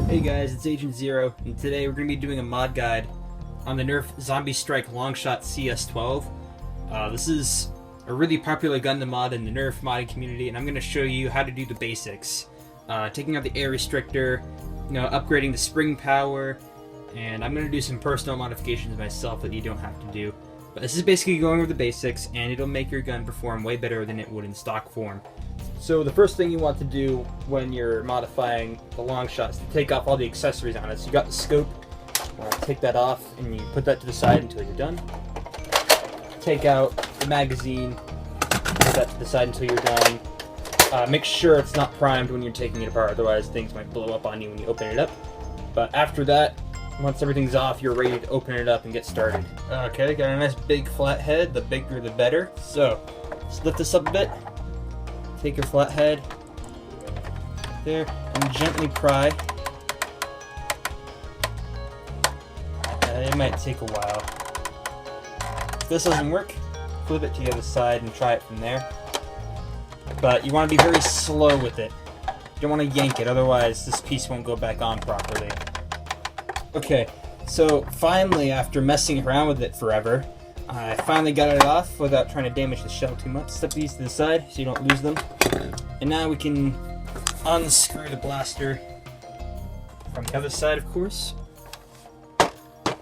Hey guys, it's Agent Zero, and today we're going to be doing a mod guide on the Nerf Zombie Strike Longshot CS12. This is a really popular gun to mod in the Nerf modding community, and I'm going to show you how to do the basics. Taking out the air restrictor, upgrading the spring power, and I'm going to do some personal modifications myself that you don't have to do. But this is basically going over the basics, and it'll make your gun perform way better than it would in stock form. So the first thing you want to do when you're modifying the Longshot is to take off all the accessories on it. So you got the scope, take that off, and you put that to the side until you're done. Take out the magazine, put that to the side until you're done. Make sure it's not primed when you're taking it apart, otherwise things might blow up on you when you open it up. But after that, once everything's off, you're ready to open it up and get started. Okay, got a nice big flat head, the bigger the better. So, let's lift this up a bit. Take your flat head there and gently pry. It might take a while. If this doesn't work, flip it to the other side and try it from there. But you want to be very slow with it. You don't want to yank it, otherwise this piece won't go back on properly. Okay, so finally, after messing around with it forever, I finally got it off without trying to damage the shell too much. Step these to the side so you don't lose them. And now we can unscrew the blaster from the other side, of course.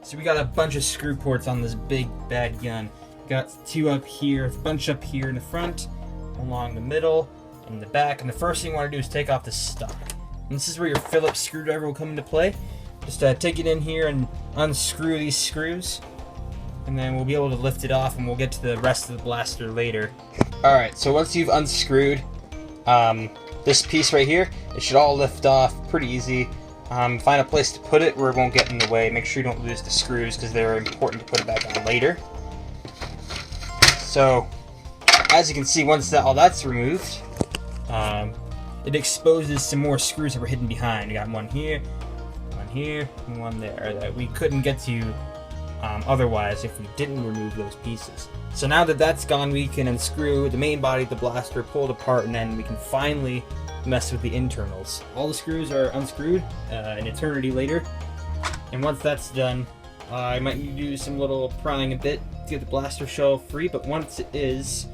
So we got a bunch of screw ports on this big bad gun. Got two up here, a bunch up here in the front, along the middle, and the back. And the first thing you want to do is take off the stock. And this is where your Phillips screwdriver will come into play. Just take it in here and unscrew these screws. And then we'll be able to lift it off, and we'll get to the rest of the blaster later. Alright, so once you've unscrewed this piece right here, it should all lift off pretty easy. Find a place to put it where it won't get in the way. Make sure you don't lose the screws because they're important to put it back on later. So, as you can see, once all that's removed, it exposes some more screws that were hidden behind. We got one here, and one there that we couldn't get to otherwise if we didn't remove those pieces. So now that that's gone, we can unscrew the main body of the blaster, pull it apart, and then we can finally mess with the internals. All the screws are unscrewed an eternity later, and once that's done, I might need to do some little prying a bit to get the blaster shell free, but once it is,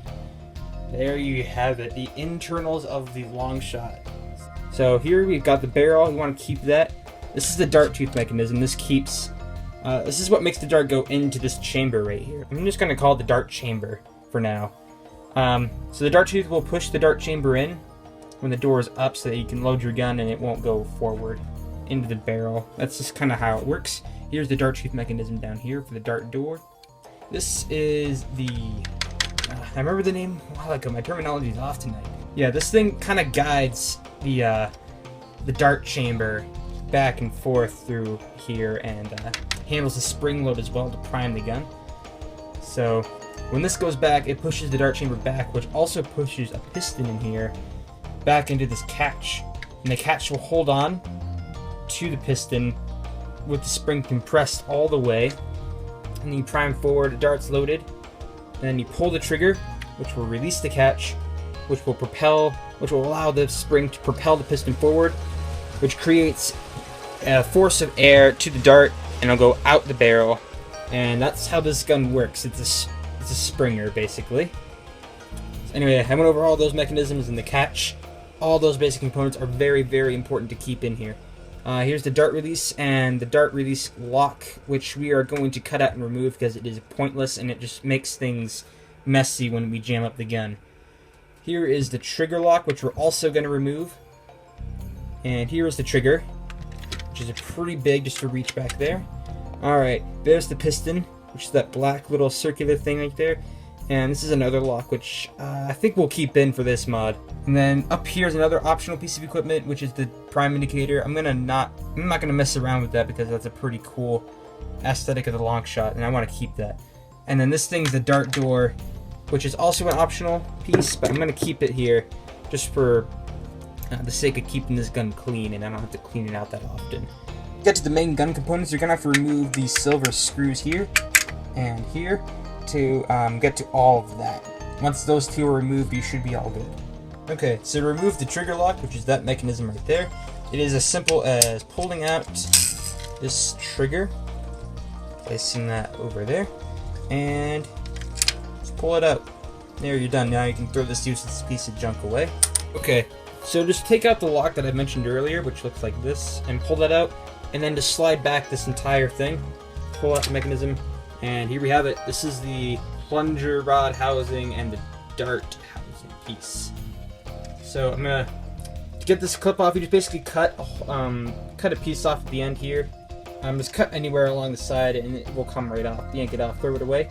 there you have it, the internals of the Longshot. So here we've got the barrel. You want to keep that. This is the dart tooth mechanism. This is what makes the dart go into this chamber right here. I'm just going to call it the dart chamber for now. So the dart tooth will push the dart chamber in when the door is up so that you can load your gun and it won't go forward into the barrel. That's just kind of how it works. Here's the dart tooth mechanism down here for the dart door. This is the... I remember the name a while ago. My terminology is off tonight. Yeah, this thing kind of guides the dart chamber back and forth through here and handles the spring load as well to prime the gun. So when this goes back, it pushes the dart chamber back, which also pushes a piston in here back into this catch, and the catch will hold on to the piston with the spring compressed all the way, and you prime forward, the dart's loaded, and then you pull the trigger, which will release the catch, which will allow the spring to propel the piston forward, which creates a force of air to the dart, and it'll go out the barrel. And that's how this gun works. It's a springer, basically. So anyway, I went over all those mechanisms and the catch. All those basic components are very, very important to keep in here. Here's the dart release and the dart release lock, which we are going to cut out and remove because it is pointless and it just makes things messy when we jam up the gun. Here is the trigger lock, which we're also going to remove. And here is the trigger, which is pretty big just to reach back there. Alright, there's the piston, which is that black little circular thing right there. And this is another lock, which I think we'll keep in for this mod. And then up here is another optional piece of equipment, which is the prime indicator. I'm not gonna mess around with that because that's a pretty cool aesthetic of the Longshot, and I want to keep that. And then this thing's the dart door, which is also an optional piece, but I'm gonna keep it here just for the sake of keeping this gun clean, and I don't have to clean it out that often. Get to the main gun components, you're gonna have to remove these silver screws here and here to get to all of that. Once those two are removed, you should be all good. Okay, so remove the trigger lock, which is that mechanism right there. It is as simple as pulling out this trigger, placing that over there, and just pull it out. There, you're done. Now you can throw this useless piece of junk away. Okay, so just take out the lock that I mentioned earlier, which looks like this, and pull that out, and then just slide back this entire thing. Pull out the mechanism, and here we have it. This is the plunger rod housing and the dart housing piece. So I'm gonna get this clip off. You just basically cut a piece off at the end here. Just cut anywhere along the side, and it will come right off. Yank it off, throw it away.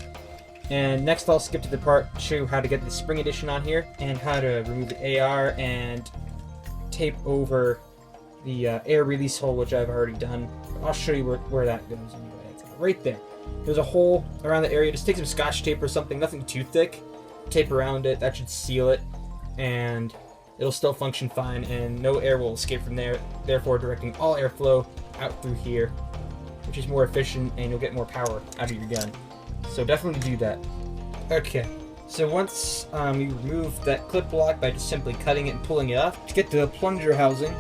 And next I'll skip to the part to show you how to get the spring addition on here and how to remove the AR and tape over the air release hole, which I've already done. I'll show you where that goes anyway. It's right there. There's a hole around the area. Just take some scotch tape or something, nothing too thick. Tape around it. That should seal it, and it'll still function fine, and no air will escape from there, therefore directing all airflow out through here, which is more efficient, and you'll get more power out of your gun. So definitely do that. Okay, so once you remove that clip lock by just simply cutting it and pulling it off, to get to the plunger housing,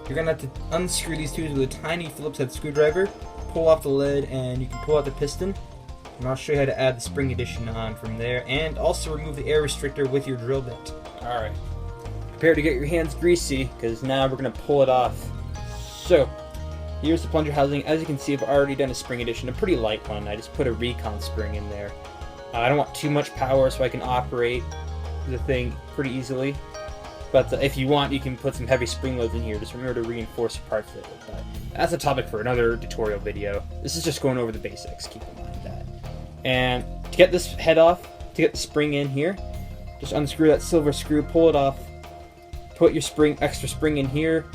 you're going to have to unscrew these two with a tiny Phillips head screwdriver, pull off the lid, and you can pull out the piston. And I'll show you how to add the spring addition on from there, and also remove the air restrictor with your drill bit. Alright, prepare to get your hands greasy, because now we're going to pull it off. So, here's the plunger housing. As you can see, I've already done a spring addition, a pretty light one. I just put a recon spring in there. I don't want too much power so I can operate the thing pretty easily. But if you want, you can put some heavy spring loads in here. Just remember to reinforce your parts with it. But that's a topic for another tutorial video. This is just going over the basics. Keep in mind that. And to get this head off, to get the spring in here, just unscrew that silver screw, pull it off, put your extra spring in here,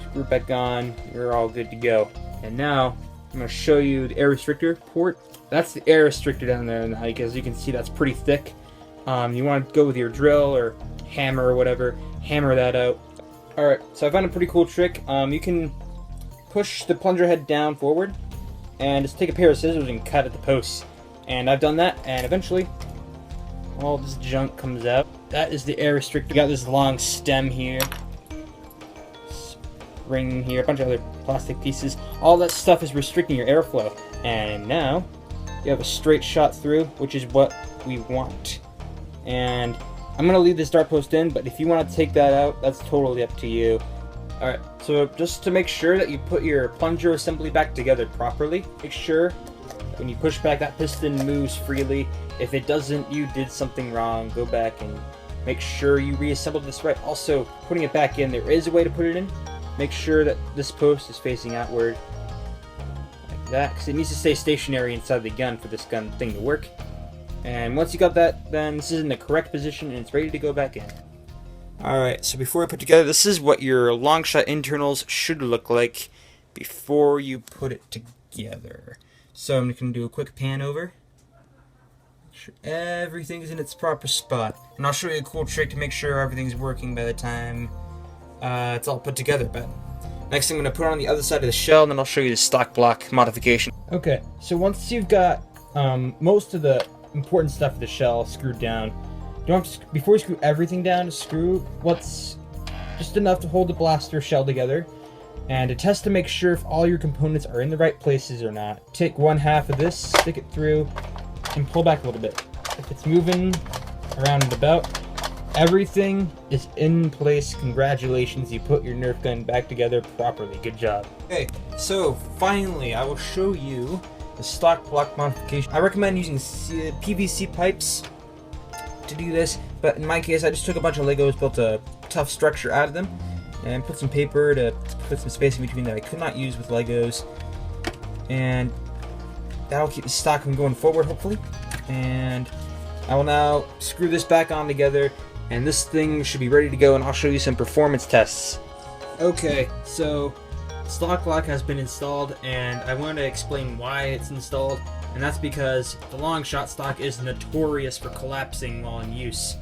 screw it back on, you're all good to go. And now I'm going to show you the air restrictor port. That's the air restrictor down there, and as you can see, that's pretty thick. You want to go with your drill or hammer or whatever, hammer that out. Alright, so I found a pretty cool trick. You can push the plunger head down forward and just take a pair of scissors and cut at the posts. And I've done that, and eventually all this junk comes out. That is the air restrictor. You got this long stem here, spring here, a bunch of other plastic pieces. All that stuff is restricting your airflow. And now you have a straight shot through, which is what we want. And I'm going to leave this dart post in, but if you want to take that out, that's totally up to you. Alright, so just to make sure that you put your plunger assembly back together properly, make sure that when you push back, that piston moves freely. If it doesn't, you did something wrong. Go back and make sure you reassembled this right. Also, putting it back in, there is a way to put it in. Make sure that this post is facing outward, like that, because it needs to stay stationary inside the gun for this gun thing to work. And once you got that, then this is in the correct position and it's ready to go back in. Alright, so before I put together, this is what your Longshot internals should look like before you put it together. So I'm going to do a quick pan over. Make sure everything's in its proper spot. And I'll show you a cool trick to make sure everything's working by the time it's all put together. But next I'm going to put it on the other side of the shell, and then I'll show you the stock block modification. Okay, so once you've got most of the important stuff of the shell screwed down, you don't have to, before you screw everything down, to screw what's just enough to hold the blaster shell together, and to test to make sure if all your components are in the right places or not. Take one half of this, stick it through, and pull back a little bit. If it's moving around and about, everything is in place. Congratulations, you put your Nerf gun back together properly. Good job. Okay, so finally I will show you the stock block modification. I recommend using PVC pipes to do this, but in my case I just took a bunch of Legos, built a tough structure out of them, and put some paper to put some spacing between that I could not use with Legos, and that'll keep the stock from going forward, hopefully. And I will now screw this back on together, and this thing should be ready to go, and I'll show you some performance tests. Okay, so stock lock has been installed, and I want to explain why it's installed, and that's because the Longshot stock is notorious for collapsing while in use.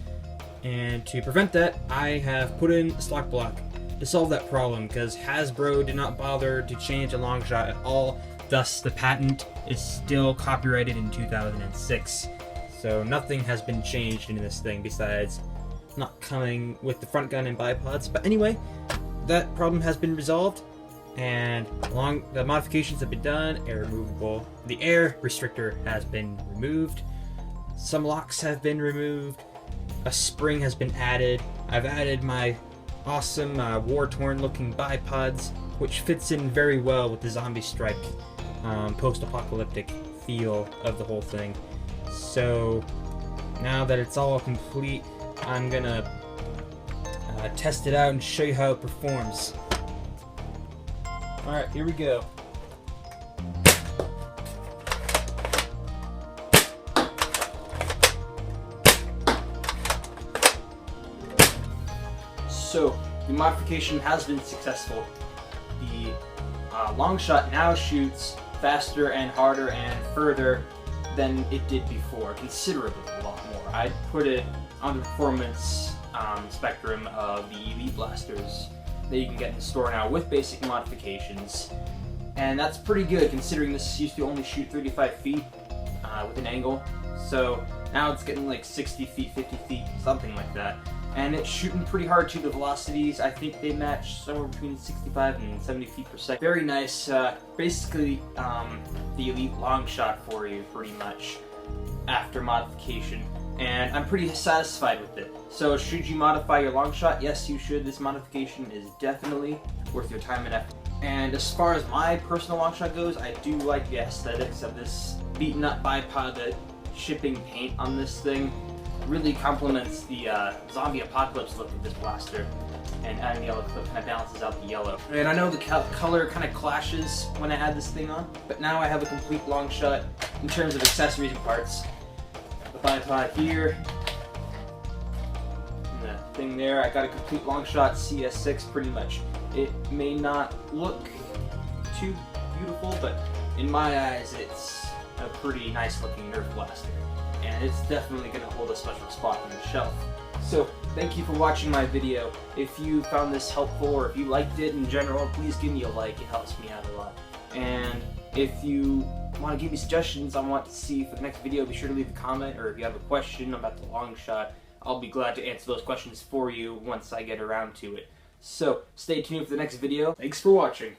And to prevent that, I have put in a stock block to solve that problem, because Hasbro did not bother to change a Longshot at all, thus the patent is still copyrighted in 2006. So nothing has been changed in this thing besides not coming with the front gun and bipods. But anyway, that problem has been resolved, and the modifications have been done. Air removable. The air restrictor has been removed. Some locks have been removed. A spring has been added. I've added my awesome war-torn looking bipods, which fits in very well with the zombie strike post-apocalyptic feel of the whole thing. So now that it's all complete, I'm gonna test it out and show you how it performs. Alright, here we go. So, the modification has been successful. The Longshot now shoots faster and harder and further than it did before, considerably a lot more. I'd put it on the performance spectrum of the Elite blasters that you can get in the store now with basic modifications, and that's pretty good considering this used to only shoot 35 feet with an angle. So now it's getting like 60 feet, 50 feet, something like that. And it's shooting pretty hard too. The velocities, I think they match somewhere between 65 and 70 feet per second. Very nice. Basically, the Elite Longshot for you, pretty much, after modification. And I'm pretty satisfied with it. So should you modify your Longshot? Yes, you should. This modification is definitely worth your time and effort. And as far as my personal Longshot goes, I do like the aesthetics of this beaten up bipod. The shipping paint on this thing really complements the zombie apocalypse look of this blaster, and adding the yellow clip kind of balances out the yellow. And I know the color kind of clashes when I add this thing on, but now I have a complete Longshot in terms of accessories and parts. The bipod here, and the thing there. I got a complete Longshot CS6 pretty much. It may not look too beautiful, but in my eyes it's a pretty nice looking Nerf blaster. And it's definitely going to hold a special spot on the shelf. So, thank you for watching my video. If you found this helpful, or if you liked it in general, please give me a like. It helps me out a lot. And if you want to give me suggestions on what to see for the next video, be sure to leave a comment, or if you have a question about the Longshot, I'll be glad to answer those questions for you once I get around to it. So, stay tuned for the next video. Thanks for watching.